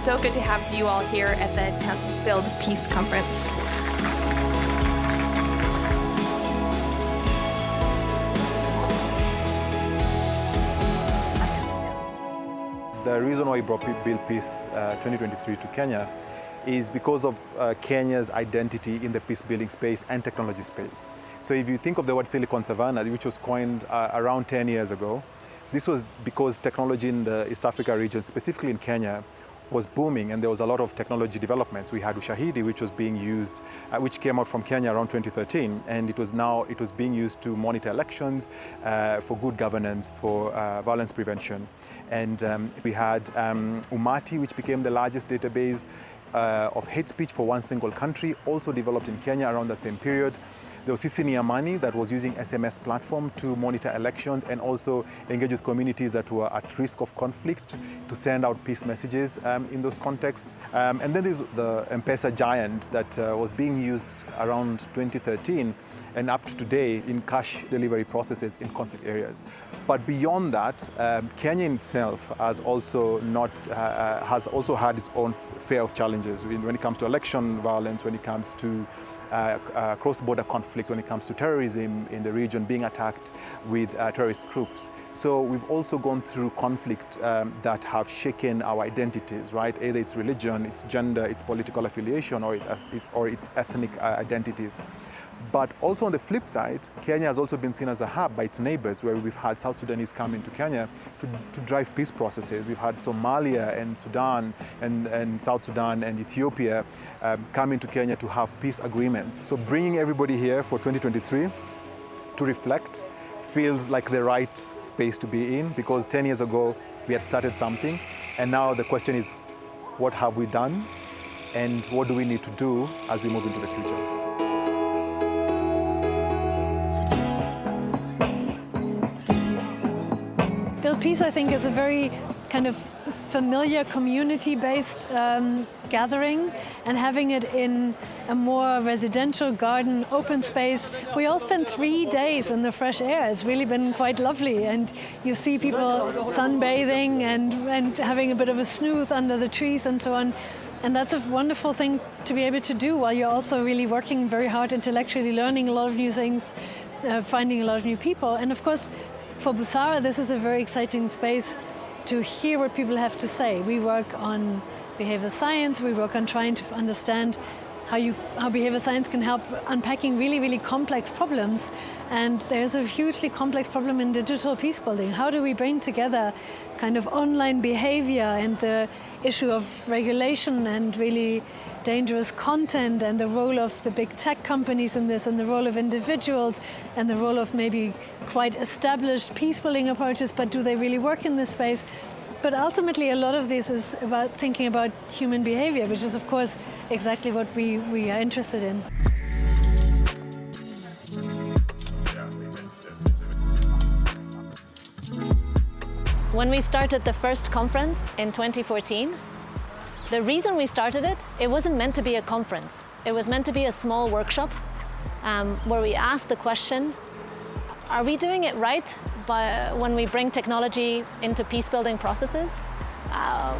so good to have you all here at the 10th Build Peace Conference. The reason why we brought Build Peace 2023 to Kenya is because of Kenya's identity in the peace-building space and technology space. So if you think of the word Silicon Savannah, which was coined around 10 years ago, this was because technology in the East Africa region, specifically in Kenya, was booming, and there was a lot of technology developments. We had Ushahidi, which was being used, which came out from Kenya around 2013, and it was being used to monitor elections, for good governance, for violence prevention. And we had Umati, which became the largest database of hate speech for one single country, also developed in Kenya around the same period. There was Sisi Niamani that was using SMS platform to monitor elections and also engage with communities that were at risk of conflict to send out peace messages in those contexts. And then there's the M-Pesa giant that was being used around 2013 and up to today in cash delivery processes in conflict areas. But beyond that, Kenya itself has also had its own fair of challenges when it comes to election violence, when it comes to cross-border conflicts, when it comes to terrorism in the region, being attacked with terrorist groups. So we've also gone through conflict that have shaken our identities, right? Either it's religion, it's gender, it's political affiliation, or it's ethnic identities. But also on the flip side, Kenya has also been seen as a hub by its neighbors, where we've had South Sudanese come into Kenya to drive peace processes. We've had Somalia and Sudan and South Sudan and Ethiopia come into Kenya to have peace agreements. So bringing everybody here for 2023 to reflect feels like the right space to be in, because 10 years ago we had started something, and now the question is, what have we done and what do we need to do as we move into the future? Build Peace, I think, is a very kind of familiar community-based gathering, and having it in a more residential garden, open space. We all spent 3 days in the fresh air. It's really been quite lovely, and you see people sunbathing and having a bit of a snooze under the trees and so on. And that's a wonderful thing to be able to do while you're also really working very hard intellectually, learning a lot of new things, finding a lot of new people. And of course, for Busara, this is a very exciting space to hear what people have to say. We work on behavior science, we work on trying to understand how behavior science can help unpacking really, really complex problems. And there's a hugely complex problem in digital peace building. How do we bring together kind of online behavior and the issue of regulation and really dangerous content, and the role of the big tech companies in this, and the role of individuals, and the role of maybe quite established peace-building approaches, but do they really work in this space? But ultimately, a lot of this is about thinking about human behavior, which is, of course, exactly what we are interested in. When we started the first conference in 2014, the reason we started it, it wasn't meant to be a conference. It was meant to be a small workshop where we asked the question, are we doing it right when we bring technology into peace-building processes?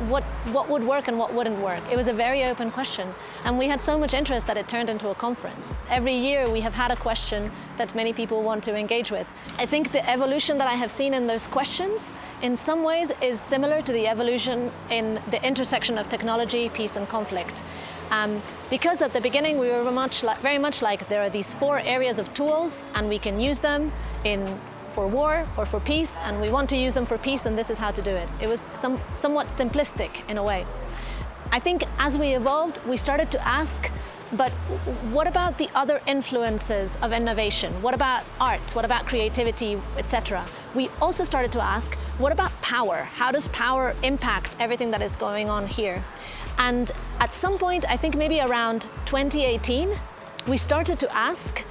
What would work and what wouldn't work? It was a very open question, and we had so much interest that it turned into a conference. Every year we have had a question that many people want to engage with. I think the evolution that I have seen in those questions in some ways is similar to the evolution in the intersection of technology, peace and conflict. Because at the beginning we were very much like, there are these 4 areas of tools and we can use them for war or for peace, and we want to use them for peace, and this is how to do it. It was somewhat simplistic in a way. I think as we evolved, we started to ask, but what about the other influences of innovation? What about arts? What about creativity, etc.? We also started to ask, what about power? How does power impact everything that is going on here? And at some point, I think maybe around 2018, we started to ask,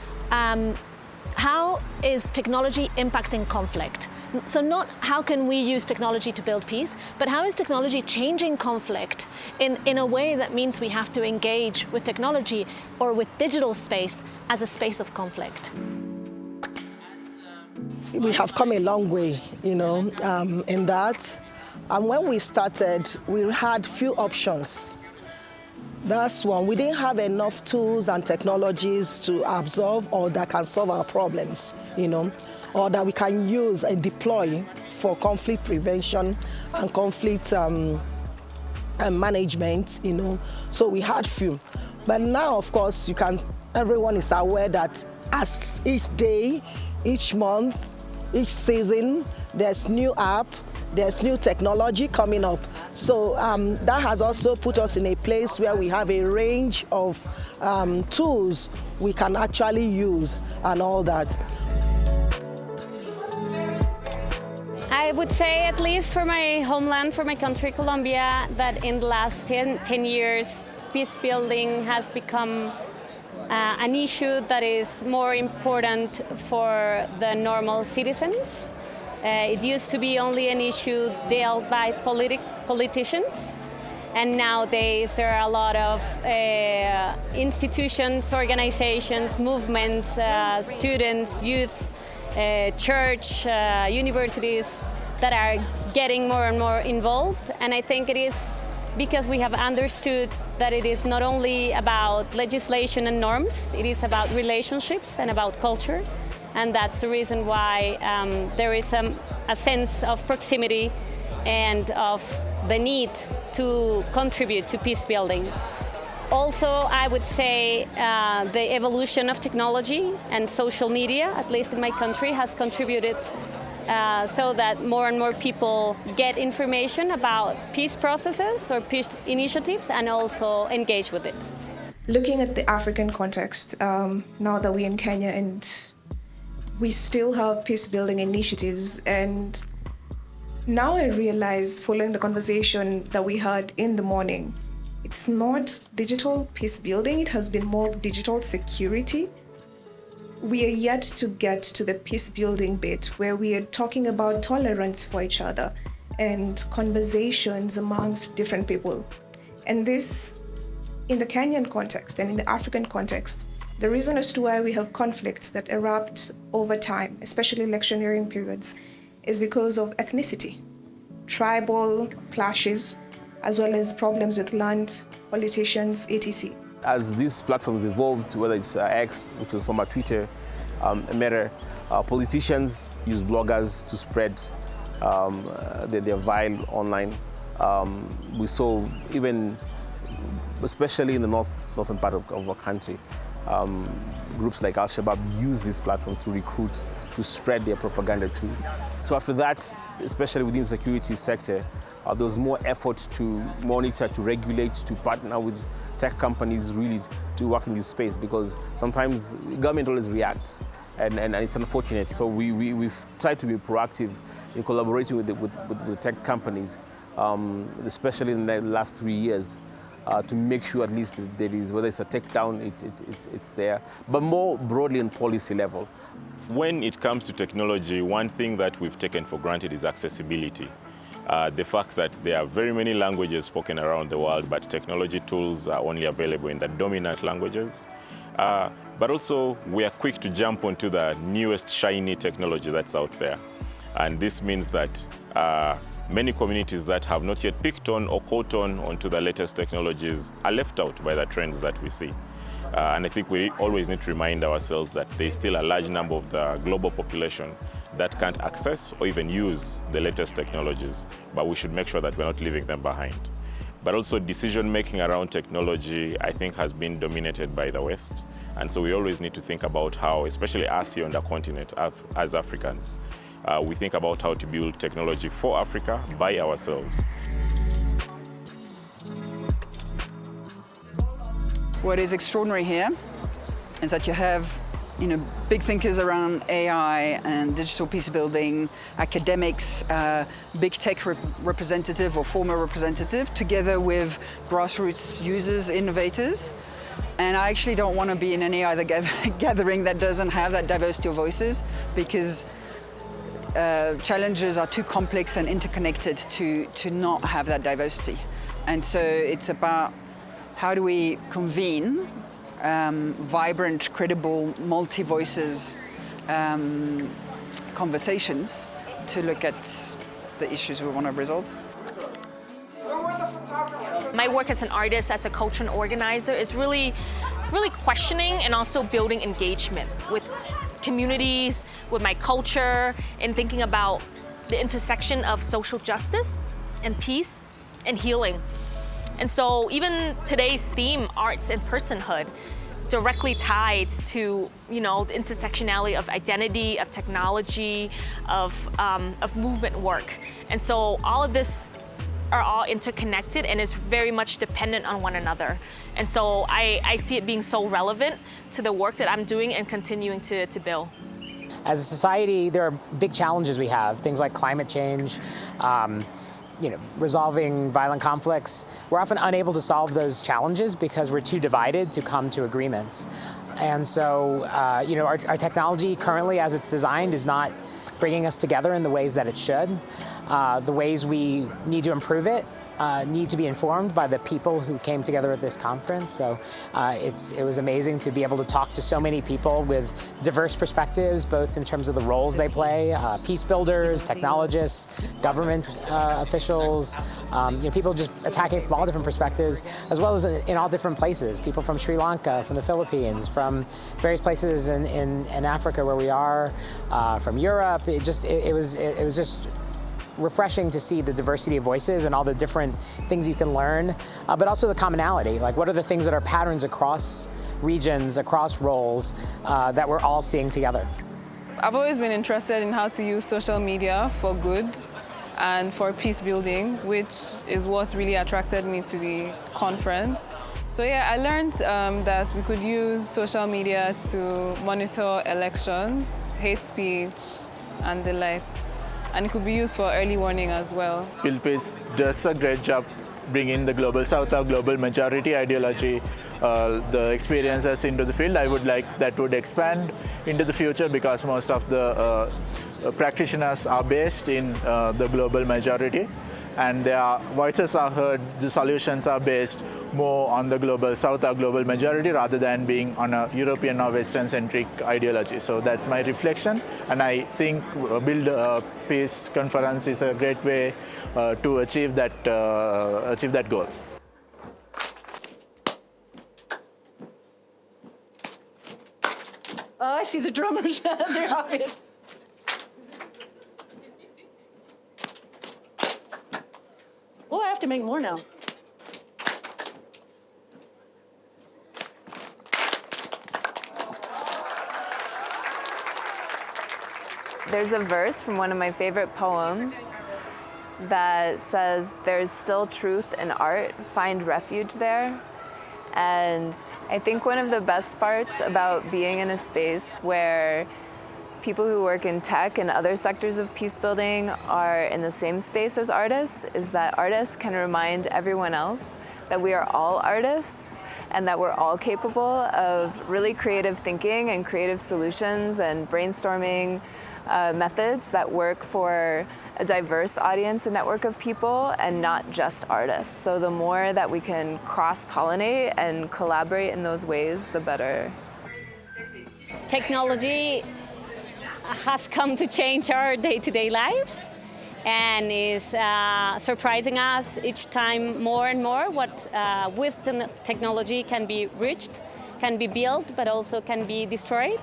how is technology impacting conflict? So not how can we use technology to build peace, but how is technology changing conflict in a way that means we have to engage with technology or with digital space as a space of conflict? We have come a long way, in that. And when we started, we had few options. That's one. We didn't have enough tools and technologies to absorb or that can solve our problems, or that we can use and deploy for conflict prevention and conflict and management, So we had few. But now, of course, everyone is aware that as each day, each month, each season, there's new app, there's new technology coming up. So that has also put us in a place where we have a range of tools we can actually use and all that. I would say, at least for my homeland, for my country, Colombia, that in the last 10 years, peace building has become an issue that is more important for the normal citizens. It used to be only an issue dealt by politicians, and nowadays there are a lot of institutions, organizations, movements, students, youth, church, universities that are getting more and more involved. And I think it is because we have understood that it is not only about legislation and norms, it is about relationships and about culture. And that's the reason why there is a sense of proximity and of the need to contribute to peace building. Also, I would say the evolution of technology and social media, at least in my country, has contributed so that more and more people get information about peace processes or peace initiatives and also engage with it. Looking at the African context, now that we're in Kenya and we still have peace-building initiatives, and now I realize, following the conversation that we had in the morning, it's not digital peace-building, it has been more of digital security. We are yet to get to the peace-building bit where we are talking about tolerance for each other and conversations amongst different people. And this, in the Kenyan context and in the African context, the reason as to why we have conflicts that erupt over time, especially electioneering periods, is because of ethnicity, tribal clashes, as well as problems with land, politicians, etc. As these platforms evolved, whether it's X, which was former Twitter, Meta, politicians use bloggers to spread their vile online. We saw even, especially in the northern part of our country, groups like Al-Shabaab use these platforms to recruit, to spread their propaganda too. So after that, especially within the security sector, there was more effort to monitor, to regulate, to partner with tech companies really to work in this space, because sometimes government always reacts, and it's unfortunate. So we've tried to be proactive in collaborating with the tech companies, especially in the last 3 years, to make sure at least there is, whether it's a takedown, it's there, but more broadly on policy level. When it comes to technology, one thing that we've taken for granted is accessibility. The fact that there are very many languages spoken around the world, but technology tools are only available in the dominant languages. But also, we are quick to jump onto the newest shiny technology that's out there. And this means that many communities that have not yet picked on or caught on onto the latest technologies are left out by the trends that we see. And I think we always need to remind ourselves that there's still a large number of the global population that can't access or even use the latest technologies, but we should make sure that we're not leaving them behind. But also decision-making around technology, I think, has been dominated by the West. And so we always need to think about how, especially us here on the continent, as Africans, we think about how to build technology for Africa by ourselves. What is extraordinary here is that you have big thinkers around AI and digital peace building, academics, big tech representative or former representative, together with grassroots users, innovators. And I actually don't want to be in any other gathering that doesn't have that diversity of voices, because challenges are too complex and interconnected to not have that diversity. And so it's about how do we convene vibrant, credible, multi-voices conversations to look at the issues we want to resolve. My work as an artist, as a cultural organizer, is really questioning and also building engagement with communities, with my culture, and thinking about the intersection of social justice and peace and healing. And so even today's theme, arts and personhood, directly tied to the intersectionality of identity, of technology, of movement work. And so all of this are all interconnected and is very much dependent on one another. And so I see it being so relevant to the work that I'm doing and continuing to build. As a society, there are big challenges we have, things like climate change, resolving violent conflicts. We're often unable to solve those challenges because we're too divided to come to agreements. And so, our technology currently, as it's designed, is not bringing us together in the ways that it should. The ways we need to improve it need to be informed by the people who came together at this conference. So it was amazing to be able to talk to so many people with diverse perspectives, both in terms of the roles they play, peace builders, technologists, government officials, people just attacking from all different perspectives, as well as in all different places. People from Sri Lanka, from the Philippines, from various places in Africa where we are, from Europe. It was just refreshing to see the diversity of voices and all the different things you can learn, but also the commonality. Like, what are the things that are patterns across regions, across roles, that we're all seeing together? I've always been interested in how to use social media for good and for peace building, which is what really attracted me to the conference. So yeah, I learned that we could use social media to monitor elections, hate speech, and the like. And it could be used for early warning as well. Build Peace does a great job bringing the global south or global majority ideology, the experiences into the field. I would like that would expand into the future because most of the practitioners are based in the global majority, and their voices are heard, the solutions are based more on the global south or global majority rather than being on a European or Western-centric ideology. So that's my reflection, and I think Build Peace Conference is a great way to achieve that goal. Oh, I see the drummers. They're obvious. Oh, I have to make more now. There's a verse from one of my favorite poems that says, "There's still truth in art, find refuge there." And I think one of the best parts about being in a space where people who work in tech and other sectors of peace building are in the same space as artists is that artists can remind everyone else that we are all artists and that we're all capable of really creative thinking and creative solutions and brainstorming methods that work for a diverse audience and network of people and not just artists. So the more that we can cross-pollinate and collaborate in those ways, the better. Technology has come to change our day-to-day lives and is surprising us each time more and more what with technology can be reached, can be built, but also can be destroyed.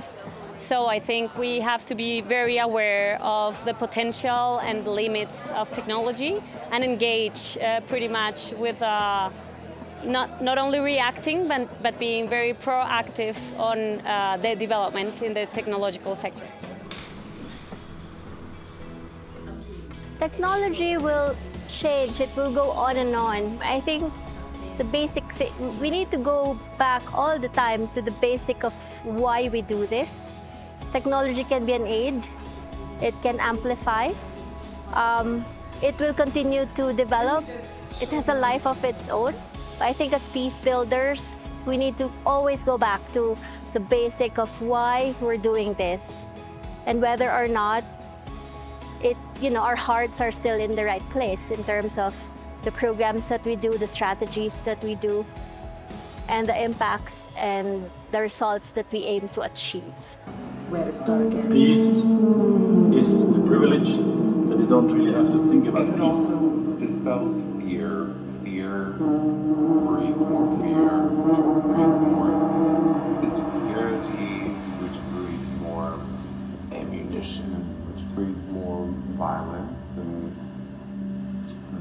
So I think we have to be very aware of the potential and the limits of technology and engage pretty much with not only reacting, but being very proactive on the development in the technological sector. Technology will change, it will go on and on. I think the basic thing, we need to go back all the time to the basic of why we do this. Technology can be an aid, it can amplify, it will continue to develop, it has a life of its own. I think as peace builders, we need to always go back to the basic of why we're doing this and whether or not our hearts are still in the right place in terms of the programs that we do, the strategies that we do, and the impacts and the results that we aim to achieve. Where to start again? Peace is the privilege that don't really have to think about peace. It also dispels fear. Fear breeds more fear, which breeds more insecurities, which breeds more ammunition, which breeds more violence and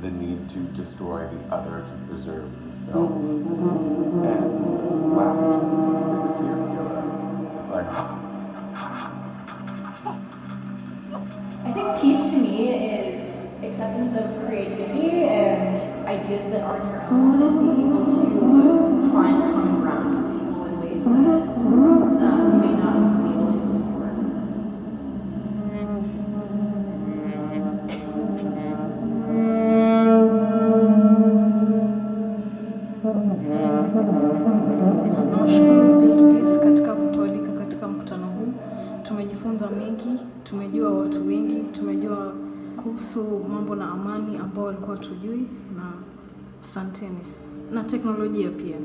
the need to destroy the other to preserve the self. And laughter is a fear killer. It's like, I think peace to me is acceptance of creativity and ideas that aren't your own, and being able to find common ground with people in ways that you may not have been able to before. Nawashukuru Build Peace katika kutualika katika mkutano huu. Tumejifunza mengi, tumejua watu wengi, tumejua kuhusu mambo na amani ambao walikuwa tujui, na asanteni. Na teknolojia pia.